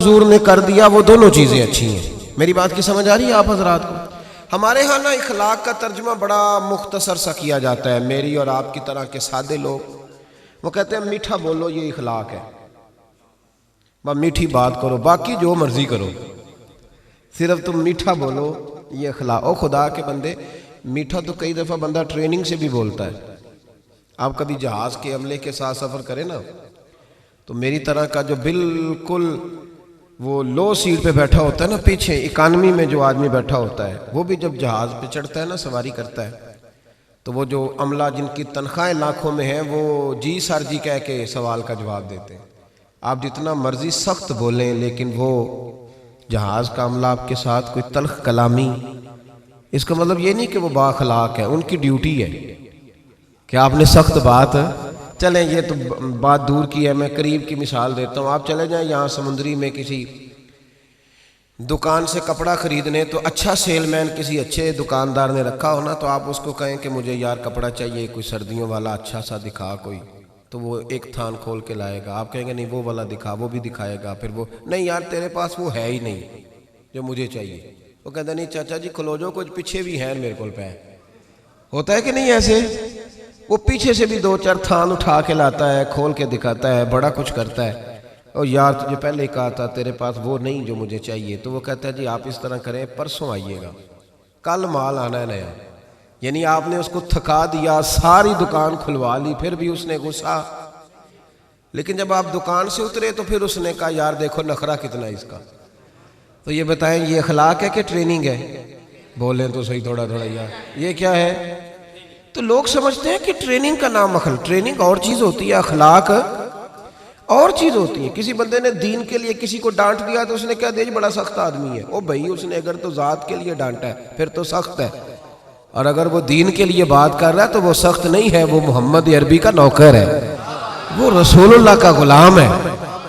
حضور نے کر دیا وہ دونوں چیزیں اچھی ہیں۔ میری بات کی سمجھ آ رہی ہے آپ حضرات کو؟ ہمارے ہاں نا اخلاق کا ترجمہ بڑا مختصر سا کیا جاتا ہے۔ میری اور آپ کی طرح کے سادے لوگ وہ کہتے ہیں میٹھا بولو یہ اخلاق ہے، میٹھی بات کرو، باقی جو مرضی کرو، صرف تم میٹھا بولو یہ اخلاق۔ او خدا کے بندے، میٹھا تو کئی دفعہ بندہ ٹریننگ سے بھی بولتا ہے۔ آپ کبھی جہاز کے عملے کے ساتھ سفر کریں نا تو میری طرح کا جو بالکل وہ لو سیٹ پہ بیٹھا ہوتا ہے نا، پیچھے اکانومی میں جو آدمی بیٹھا ہوتا ہے، وہ بھی جب جہاز پہ چڑھتا ہے نا، سواری کرتا ہے، تو وہ جو عملہ جن کی تنخواہیں لاکھوں میں ہیں وہ جی سر جی کہہ کے سوال کا جواب دیتے ہیں۔ آپ جتنا مرضی سخت بولیں لیکن وہ جہاز کا عملہ آپ کے ساتھ کوئی تلخ کلامی، اس کا مطلب یہ نہیں کہ وہ با اخلاق ہے، ان کی ڈیوٹی ہے کہ آپ نے سخت بات، چلیں یہ تو بات دور کی ہے، میں قریب کی مثال دیتا ہوں۔ آپ چلے جائیں یہاں سمندری میں کسی دکان سے کپڑا خریدنے، تو اچھا سیل مین کسی اچھے دکاندار نے رکھا ہونا، تو آپ اس کو کہیں کہ مجھے یار کپڑا چاہیے کوئی سردیوں والا اچھا سا دکھا کوئی، تو وہ ایک تھان کھول کے لائے گا۔ آپ کہیں گے نہیں وہ والا دکھا، وہ بھی دکھائے گا، پھر وہ نہیں یار تیرے پاس وہ ہے ہی نہیں جو مجھے چاہیے۔ وہ کہتا نہیں چاچا جی کھلو جو، کچھ پیچھے بھی ہیں میرے کول پہ، ہوتا ہے کہ نہیں ایسے؟ وہ پیچھے سے بھی دو چار تھان اٹھا کے لاتا ہے، کھول کے دکھاتا ہے، بڑا کچھ کرتا ہے۔ اور یار تجھے پہلے ہی کہا تھا تیرے پاس وہ نہیں جو مجھے چاہیے۔ تو وہ کہتا ہے جی آپ اس طرح کریں، پرسوں آئیے گا، کل مال آنا ہے نیا۔ یعنی آپ نے اس کو تھکا دیا، ساری دکان کھلوا لی، پھر بھی اس نے غصہ۔ لیکن جب آپ دکان سے اترے تو پھر اس نے کہا یار دیکھو نخرہ کتنا ہے اس کا۔ تو یہ بتائیں یہ اخلاق ہے کہ ٹریننگ ہے؟ بولیں تو صحیح تھوڑا تھوڑا یار، یہ کیا ہے؟ تو لوگ سمجھتے ہیں کہ ٹریننگ کا نام ٹریننگ اور چیز ہوتی ہے، اخلاق اور چیز ہوتی ہے۔ کسی بندے نے دین کے لیے کسی کو ڈانٹ دیا تو اس نے کہا دے بڑا سخت آدمی ہے۔ او بھائی اس نے اگر تو ذات کے لیے ڈانٹا ہے پھر تو سخت ہے، اور اگر وہ دین کے لیے بات کر رہا ہے تو وہ سخت نہیں ہے، وہ محمد عربی کا نوکر ہے، وہ رسول اللہ کا غلام ہے۔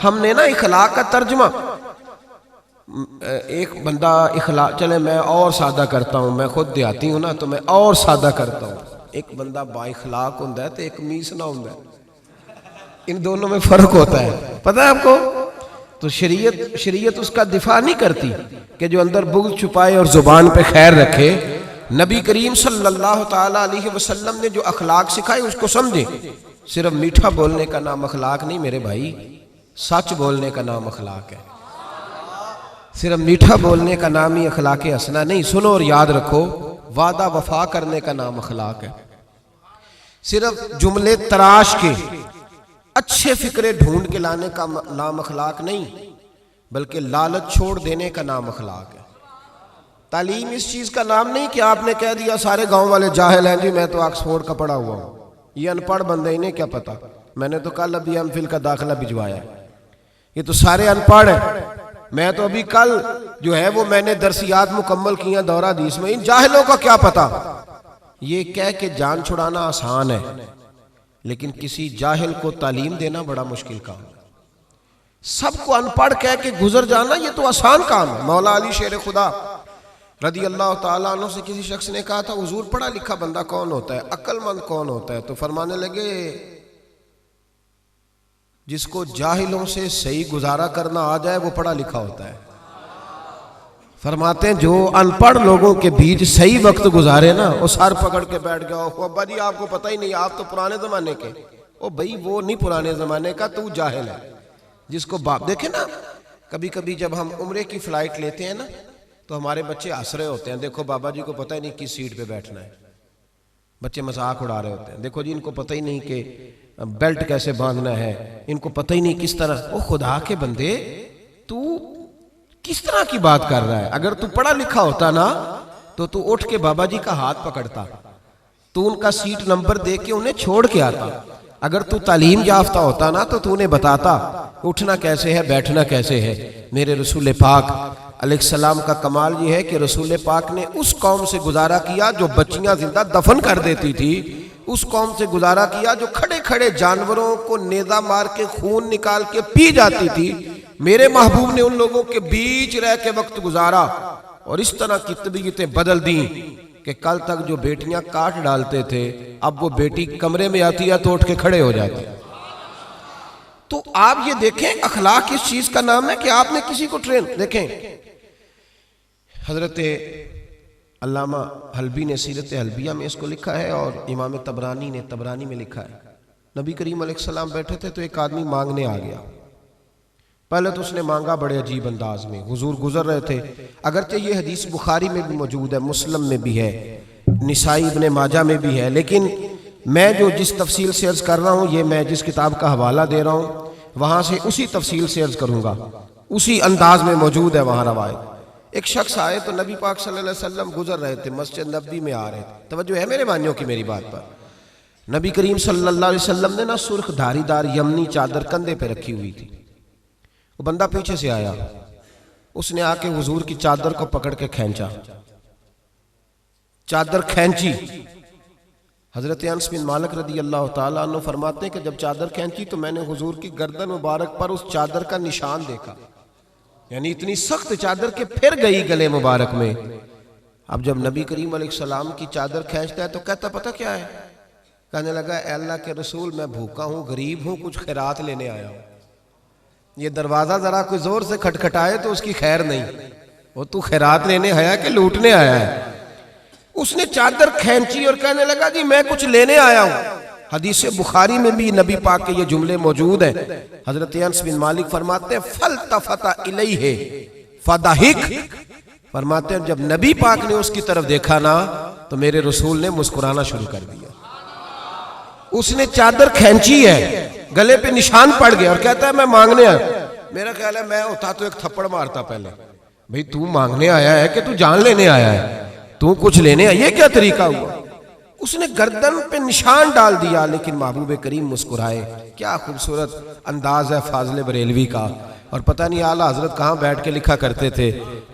ہم نے نا اخلاق کا ترجمہ، ایک بندہ اخلاق، چلے میں اور سادہ کرتا ہوں، میں خود دیہاتی ہوں نا تو میں اور سادہ کرتا ہوں۔ ایک بندہ با اخلاق ہوتا ہے تو ایک میسنا ہوتا ہے، ان دونوں میں فرق ہوتا ہے، پتہ ہے آپ کو؟ تو شریعت اس کا دفاع نہیں کرتی کہ جو اندر بغض چھپائے اور زبان پہ خیر رکھے۔ نبی کریم صلی اللہ تعالیٰ علیہ وسلم نے جو اخلاق سکھائے اس کو سمجھیں۔ صرف میٹھا بولنے کا نام اخلاق نہیں میرے بھائی، سچ بولنے کا نام اخلاق ہے۔ صرف میٹھا بولنے کا نام ہی اخلاق حسنہ نہیں، سنو اور یاد رکھو، وعدہ وفا کرنے کا نام اخلاق ہے۔ صرف جملے تراش کے اچھے فکرے ڈھونڈ کے لانے کا نام اخلاق نہیں، بلکہ لالچ چھوڑ دینے کا نام اخلاق ہے۔ تعلیم اس چیز کا نام نہیں کہ آپ نے کہہ دیا سارے گاؤں والے جاہل ہیں جی میں تو آکسفورڈ کا پڑھا ہوا ہوں، یہ ان پڑھ بندے انہیں کیا پتا، میں نے تو کل ابھی ایم فل کا داخلہ بھجوایا، یہ تو سارے ان پڑھ ہیں، میں تو ابھی کل جو ہے وہ میں نے درسیات مکمل کیا دورہ حدیث میں، ان جاہلوں کا کیا پتا۔ یہ کہہ کے جان چھڑانا آسان ہے، لیکن کسی جاہل کو تعلیم دینا بڑا مشکل کام ہے۔ سب کو ان پڑھ کہہ کے گزر جانا یہ تو آسان کام ہے۔ مولا علی شیر خدا رضی اللہ تعالیٰ عنہ سے کسی شخص نے کہا تھا حضور پڑھا لکھا بندہ کون ہوتا ہے، عقل مند کون ہوتا ہے؟ تو فرمانے لگے جس کو جاہلوں سے صحیح گزارا کرنا آ جائے وہ پڑھا لکھا ہوتا ہے۔ فرماتے ہیں جو ان پڑھ لوگوں کے بیچ صحیح وقت گزارے نا، وہ سر پکڑ کے بیٹھ گیا، ابا جی آپ کو پتہ ہی نہیں، آپ تو پرانے زمانے کے۔ او بھائی وہ نہیں پرانے زمانے کا، تو جاہل ہے۔ جس کو باپ دیکھیں نا، کبھی کبھی جب ہم عمرے کی فلائٹ لیتے ہیں نا تو ہمارے بچے ہنس رہے ہوتے ہیں، دیکھو بابا جی کو پتہ ہی نہیں کس سیٹ پہ بیٹھنا ہے، بچے مذاق اڑا رہے ہوتے ہیں، دیکھو جی ان کو پتہ ہی نہیں کہ بیلٹ کیسے باندھنا ہے، ان کو پتہ ہی نہیں کس طرح۔ او خدا کے بندے تو کس طرح کی بات کر رہا ہے؟ اگر تو پڑھا لکھا ہوتا نا تو تو اٹھ کے بابا جی کا ہاتھ پکڑتا، تو ان کا سیٹ نمبر دے کے انہیں چھوڑ کے آتا۔ اگر تو تعلیم یافتہ ہوتا نا تو انہیں بتاتا اٹھنا کیسے ہے، بیٹھنا کیسے ہے۔ میرے رسول پاک علیہ السلام کا کمال یہ ہے کہ رسول پاک نے اس قوم سے گزارا کیا جو بچیاں زندہ دفن کر دیتی تھی، اس قوم سے گزارا کیا جو کھڑے کھڑے جانوروں کو نیزہ مار کے خون نکال کے پی جاتی تھی۔ میرے محبوب نے ان لوگوں کے بیچ رہ کے وقت گزارا اور اس طرح کی طبیعتیں بدل دیں کہ کل تک جو بیٹیاں کاٹ ڈالتے تھے اب وہ بیٹی کمرے میں آتی ہے تو اٹھ کے کھڑے ہو جاتے۔ تو آپ یہ دیکھیں اخلاق اس چیز کا نام ہے کہ آپ نے کسی کو ٹرین دیکھیں. حضرت علامہ حلبی نے سیرت حلبیہ میں اس کو لکھا ہے اور امام طبرانی نے طبرانی میں لکھا ہے. نبی کریم علیہ السلام بیٹھے تھے تو ایک آدمی مانگنے آ گیا. پہلے تو اس نے مانگا بڑے عجیب انداز میں. حضور گزر رہے تھے. اگرچہ یہ حدیث بخاری میں بھی موجود ہے, مسلم میں بھی ہے, نسائی ابن ماجہ میں بھی ہے, لیکن میں جو جس تفصیل سے عرض کر رہا ہوں یہ میں جس کتاب کا حوالہ دے رہا ہوں وہاں سے اسی تفصیل سے عرض کروں گا, اسی انداز میں موجود ہے وہاں روایت. ایک شخص آئے تو نبی پاک صلی اللہ علیہ وسلم گزر رہے تھے, مسجد نبوی میں آ رہے تھے. توجہ ہے میرے بھائیوں کی میری بات پر. نبی کریم صلی اللہ علیہ وسلم نے نا سرخ دھاری دار یمنی چادر کندھے پہ رکھی ہوئی تھی. وہ بندہ پیچھے سے آیا, اس نے آ کے حضور کی چادر کو پکڑ کے کھینچا, چادر کھینچی. حضرت انس بن مالک رضی اللہ تعالیٰ عنہ فرماتے ہیں کہ جب چادر کھینچی تو میں نے حضور کی گردن مبارک پر اس چادر کا نشان دیکھا, یعنی اتنی سخت چادر کہ پھر گئی گلے مبارک میں. اب جب نبی کریم علیہ السلام کی چادر کھینچتا ہے تو کہتا پتہ کیا ہے, کہنے لگا اے اللہ کے رسول میں بھوکا ہوں, غریب ہوں, کچھ خیرات لینے آیا ہوں. یہ دروازہ ذرا کوئی زور سے کھٹکھٹائے تو اس کی خیر نہیں, وہ تو خیرات لینے آیا کہ لوٹنے آیا ہے. اس نے چادر کھینچی اور کہنے لگا جی میں کچھ لینے آیا ہوں. حدیث بخاری میں بھی نبی پاک کے یہ جملے موجود ہیں. حضرت انس بن مالک فرماتے ہیں فَالْتَفَتَ إِلَيْهِ فَضَحِكَ, فرماتے ہیں جب نبی پاک نے اس کی طرف دیکھا نا تو میرے رسول نے مسکرانا شروع کر دیا. اس نے چادر کھینچی ہے, گلے پہ نشان پڑ گیا اور کہتا ہے میں مانگنے آیا. میرا خیال ہے میں ہوتا تو ایک تھپڑ مارتا پہلے, بھئی تو مانگنے آیا ہے کہ تو جان لینے آیا ہے, تو کچھ لینے آیا, یہ کیا طریقہ ہوا. اس نے گردن پہ نشان ڈال دیا لیکن محبوب کریم مسکرائے. کیا خوبصورت انداز ہے فاضل بریلوی کا. اور پتہ نہیں اعلیٰ حضرت کہاں بیٹھ کے لکھا کرتے تھے,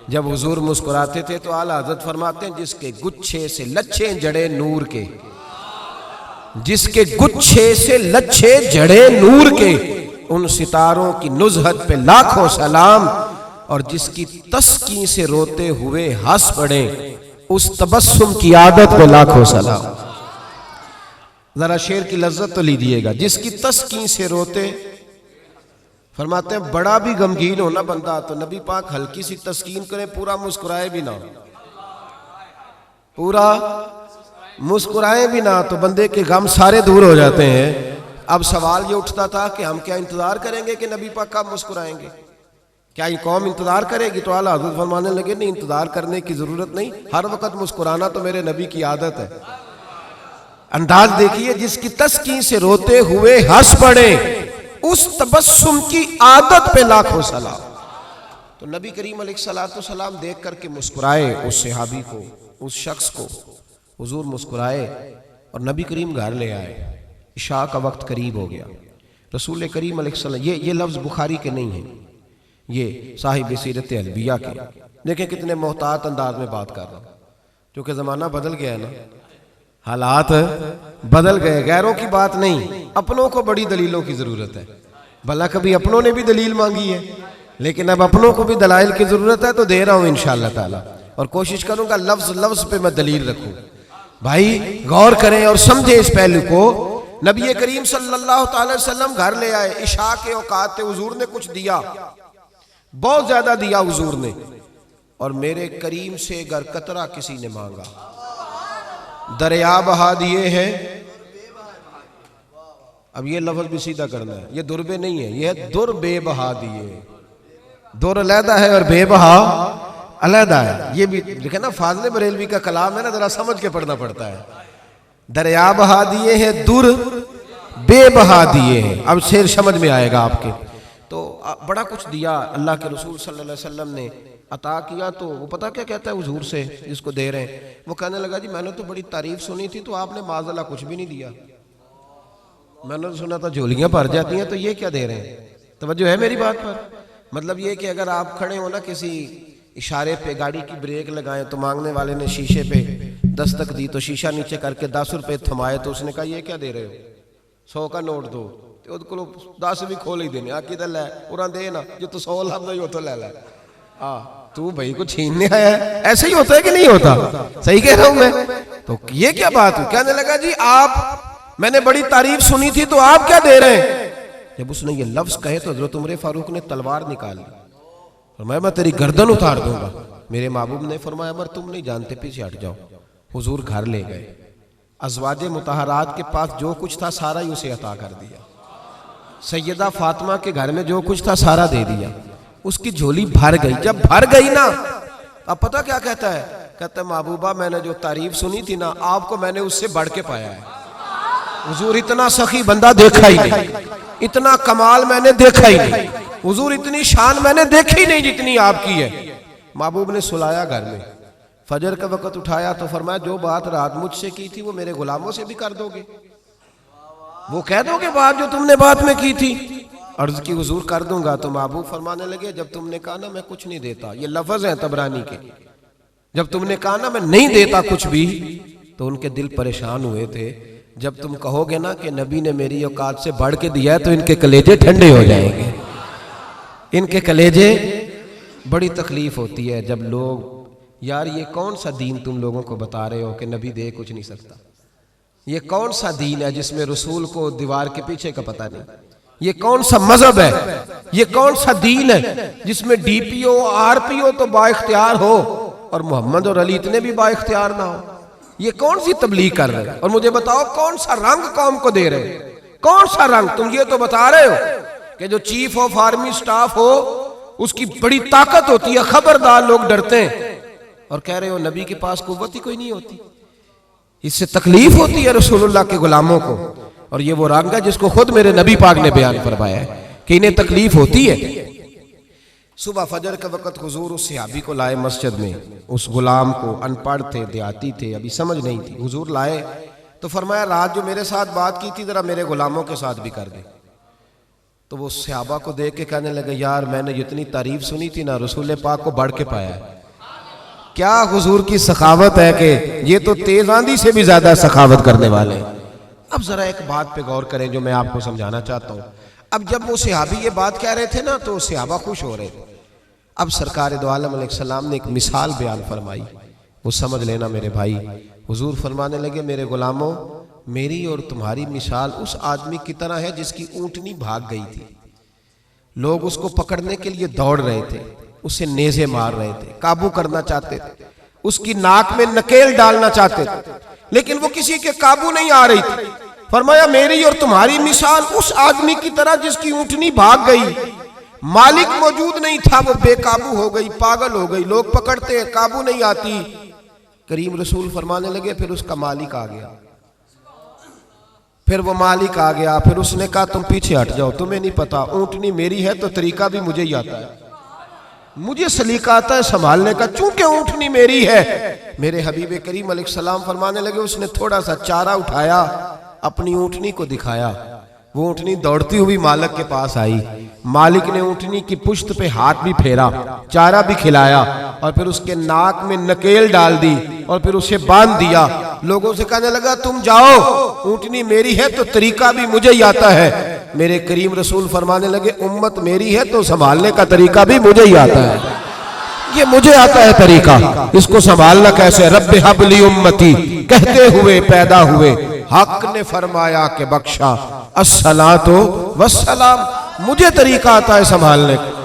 جب حضور مسکراتے تھے تو اعلیٰ حضرت فرماتے ہیں جس کے گچھے سے لچھے جڑے نور کے, جس کے گچھے سے لچھے جڑے نور کے, ان ستاروں کی نزہت پہ لاکھوں سلام, اور جس کی تسکین سے روتے ہوئے ہنس پڑے اس تبسم کی عادت پہ لاکھوں سلام. ذرا شعر کی لذت تو لیجیے گا. جس کی تسکین سے روتے, فرماتے ہیں بڑا بھی غمگین ہونا بندہ تو نبی پاک ہلکی سی تسکین کرے, پورا مسکرائے بھی نہ, پورا مسکرائے بھی نہ, تو بندے کے غم سارے دور ہو جاتے ہیں. اب سوال یہ اٹھتا تھا کہ ہم کیا انتظار کریں گے کہ نبی پاک کب مسکرائیں گے, کیا یہ قوم انتظار کرے گی؟ تو اعلیٰ حضرت فرمانے لگے نہیں, انتظار کرنے کی ضرورت نہیں, ہر وقت مسکرانا تو میرے نبی کی عادت ہے. انداز دیکھیے, جس کی تسکین سے روتے ہوئے ہنس پڑے اس تبسم کی عادت پہ لاکھوں سلام. تو نبی کریم علیہ السلام دیکھ کر کے مسکرائے اس صحابی کو, اس شخص کو. حضور مسکرائے اور نبی کریم گھر لے آئے. عشاء کا وقت قریب ہو گیا. رسول کریم علیہ السلام, یہ لفظ بخاری کے نہیں ہیں, یہ صاحب سیرت حلبیہ کے. دیکھیں کتنے محتاط انداز میں بات کر رہا ہوں, کیونکہ زمانہ بدل گیا ہے نا, حالات بدل گئے. غیروں کی بات نہیں, اپنوں کو بڑی دلیلوں کی ضرورت ہے. بھلا کبھی اپنوں نے بھی دلیل مانگی ہے, لیکن اب اپنوں کو بھی دلائل کی ضرورت ہے, تو دے رہا ہوں انشاءاللہ تعالی, اور کوشش کروں گا لفظ لفظ پہ میں دلیل رکھوں. بھائی غور کریں اور سمجھیں اس پہلو کو. نبی کریم صلی اللہ تعالی وسلم گھر لے آئے, عشاء کے اوقات تھے, حضور نے کچھ دیا, بہت زیادہ دیا حضور نے, اور میرے کریم سے گر قطرہ کسی نے مانگا, دریا بہا دیے ہیں. اب یہ لفظ بھی سیدھا کرنا ہے, یہ دربے نہیں ہے, یہ در بے بہا دیے. در علیحدہ ہے اور بے بہا علیحدہ ہے. یہ بھی دیکھیں نا, فاضل بریلوی کا کلام ہے نا, ذرا سمجھ کے پڑھنا پڑتا ہے. دریا بہا دیے ہیں, در بے بہا دیے ہیں. اب شعر سمجھ میں آئے گا آپ کے. تو بڑا کچھ دیا اللہ کے رسول صلی اللہ علیہ وسلم نے, عطا کیا. تو وہ پتہ کیا کہتا ہے حضور سے جس کو دے رہے ہیں, وہ کہنے لگا جی میں نے تو بڑی تعریف سنی تھی, تو آپ نے معاذ اللہ کچھ بھی نہیں دیا. میں نے سنا تھا جھولیاں بھر جاتی ہیں, تو یہ کیا دے رہے ہیں. توجہ ہے میری بات پر. مطلب یہ کہ اگر آپ کھڑے ہو نا کسی اشارے پہ, گاڑی کی بریک لگائیں تو مانگنے والے نے شیشے پہ دستک دی, تو شیشہ نیچے کر کے 10 روپے تھمائے, تو اس نے کہا یہ کیا دے رہے ہو, 100 کا نوٹ دو. تو 10 بھی کھول ہی دینے, آکی دل ہے پورا دے نا, جو تو 100 لفظ ہی ہو تو لے لے. تو بھائی کو چھیننے آیا ہے, ایسے ہی ہوتا ہے کہ نہیں ہوتا, صحیح کہہ رہا ہوں میں. تو یہ کیا بات ہوئی. کہنے لگا جی آپ, میں نے بڑی تعریف سنی تھی, تو آپ کیا دے رہے ہیں. جب اس نے یہ لفظ کہے تو حضرت عمر فاروق نے تلوار نکال لی، فرمایا میں تیری گردن اتار دوں گا۔ میرے محبوب نے فرمایا عمر تم نہیں جانتے، پیچھے ہٹ جاؤ۔ حضور گھر لے گئے، ازواج مطہرات کے پاس جو کچھ تھا سارا ہی اسے عطا کر دیا، سیدہ فاطمہ کے گھر میں جو کچھ تھا سارا دے دیا، اس کی جھولی بھر گئی۔ جب بھر گئی نا، اب پتہ کیا کہتا ہے؟ کہتا ہے محبوبہ میں نے جو تعریف سنی تھی نا، آپ کو میں نے اس سے بڑھ کے پایا ہے۔ حضور اتنا سخی بندہ دیکھا ہی نہیں، اتنا کمال میں نے دیکھا ہی نہیں، حضور اتنی شان میں نے دیکھی نہیں جتنی آپ کی ہے۔ محبوب نے سلایا گھر میں، فجر کا وقت اٹھایا تو فرمایا جو بات رات مجھ سے کی تھی وہ میرے غلاموں سے بھی کر دو گے؟ وہ کہہ دو گے بات جو تم نے بات میں کی تھی؟ عرض کی حضور کر دوں گا۔ تو محبوب فرمانے لگے جب تم نے کہا نا میں کچھ نہیں دیتا، یہ لفظ ہیں طبرانی کے، جب تم نے کہا نا میں نہیں دیتا کچھ بھی، تو ان کے دل پریشان ہوئے تھے۔ جب تم کہو گے نا کہ نبی نے میری اوقات سے بڑھ کے دیا ہے تو ان کے کلیجے ٹھنڈے ہو جائیں گے، ان کے کلیجے۔ بڑی تکلیف ہوتی ہے جب لوگ، یار یہ کون سا دین تم لوگوں کو بتا رہے ہو کہ نبی دے کچھ نہیں سکتا؟ یہ کون سا دین ہے جس میں رسول کو دیوار کے پیچھے کا پتہ نہیں؟ یہ کون سا مذہب ہے؟ یہ کون سا دین ہے جس میں D P O R P او تو با اختیار ہو اور محمد اور علی اتنے بھی با اختیار نہ ہو؟ یہ کون سی تبلیغ کر رہے ہیں؟ اور مجھے بتاؤ کون سا رنگ قوم کو دے رہے ہیں؟ کون سا رنگ؟ تم یہ تو بتا رہے ہو کہ جو چیف آف آرمی سٹاف ہو اس کی بڑی طاقت ہوتی ہے، خبردار لوگ ڈرتے ہیں، اور کہہ رہے ہو نبی کے پاس قوت ہی کوئی نہیں ہوتی۔ اس سے تکلیف ہوتی ہے رسول اللہ کے غلاموں کو، اور یہ وہ رنگ ہے جس کو خود میرے نبی پاک نے بیان فرمایا ہے کہ انہیں تکلیف ہوتی ہے۔ صبح فجر کا وقت حضور اس صحابی کو لائے مسجد میں، اس غلام کو، ان پڑھ تھے، دیہاتی تھے، ابھی سمجھ نہیں تھی، حضور لائے تو فرمایا رات جو میرے ساتھ بات کی تھی ذرا میرے غلاموں کے ساتھ بھی کر دے۔ تو وہ صحابہ کو دیکھ کے کہنے لگے یار میں نے جتنی تعریف سنی تھی نا رسول پاک کو بڑھ کے پایا ہے۔ کیا حضور کی سخاوت ہے کہ یہ تو تیز آندھی سے بھی زیادہ سخاوت کرنے والے ہیں۔ اب ذرا ایک بات پہ غور کریں جو میں آپ کو سمجھانا چاہتا ہوں۔ اب جب وہ صحابی یہ بات کہہ رہے تھے نا تو صحابہ خوش ہو رہے تھے۔ اب سرکار دو عالم علیہ السلام نے ایک مثال بیان فرمائی، وہ سمجھ لینا میرے بھائی۔ حضور فرمانے لگے میرے غلاموں، میری اور تمہاری مثال اس آدمی کی طرح ہے جس کی اونٹنی بھاگ گئی تھی، لوگ اس کو پکڑنے کے لیے دوڑ رہے تھے، اسے نیزے مار رہے تھے، قابو کرنا چاہتے تھے، اس کی ناک میں نکیل ڈالنا چاہتے تھے، لیکن وہ کسی کے قابو نہیں آ رہی تھی۔ فرمایا میری اور تمہاری مثال اس آدمی کی طرح جس کی اونٹنی بھاگ گئی، مالک موجود نہیں تھا، وہ بے قابو ہو گئی، پاگل ہو گئی، لوگ پکڑتے قابو نہیں آتی۔ کریم رسول فرمانے لگے پھر اس کا مالک آ گیا، پھر وہ مالک آ گیا، پھر اس نے کہا تم پیچھے ہٹ جاؤ، تمہیں نہیں پتا اونٹنی میری ہے تو طریقہ بھی مجھے ہی آتا ہے، مجھے سلیقہ آتا ہے سنبھالنے کا، چونکہ اونٹنی میری ہے۔ میرے حبیب کریم علیہ السلام فرمانے لگے اس نے تھوڑا سا چارہ اٹھایا، اپنی اونٹنی کو دکھایا، وہ اونٹنی دوڑتی ہوئی مالک کے پاس آئی، مالک نے اونٹنی کی پشت پہ ہاتھ بھی پھیرا، چارہ بھی کھلایا، اور پھر اس کے ناک میں نکیل ڈال دی، اور پھر اسے باندھ دیا۔ لوگوں سے کہنے لگا تم جاؤ، اونٹنی میری ہے تو طریقہ بھی مجھے ہی آتا ہے۔ میرے کریم رسول فرمانے لگے امت میری ہے تو سنبھالنے کا طریقہ بھی مجھے ہی آتا ہے، یہ مجھے آتا ہے طریقہ، اس کو سنبھالنا کیسے؟ رب ہب لی امتی کہتے ہوئے پیدا ہوئے، حق نے فرمایا کہ بخشا الصلاۃ والسلام، مجھے طریقہ آتا ہے سنبھالنے کا۔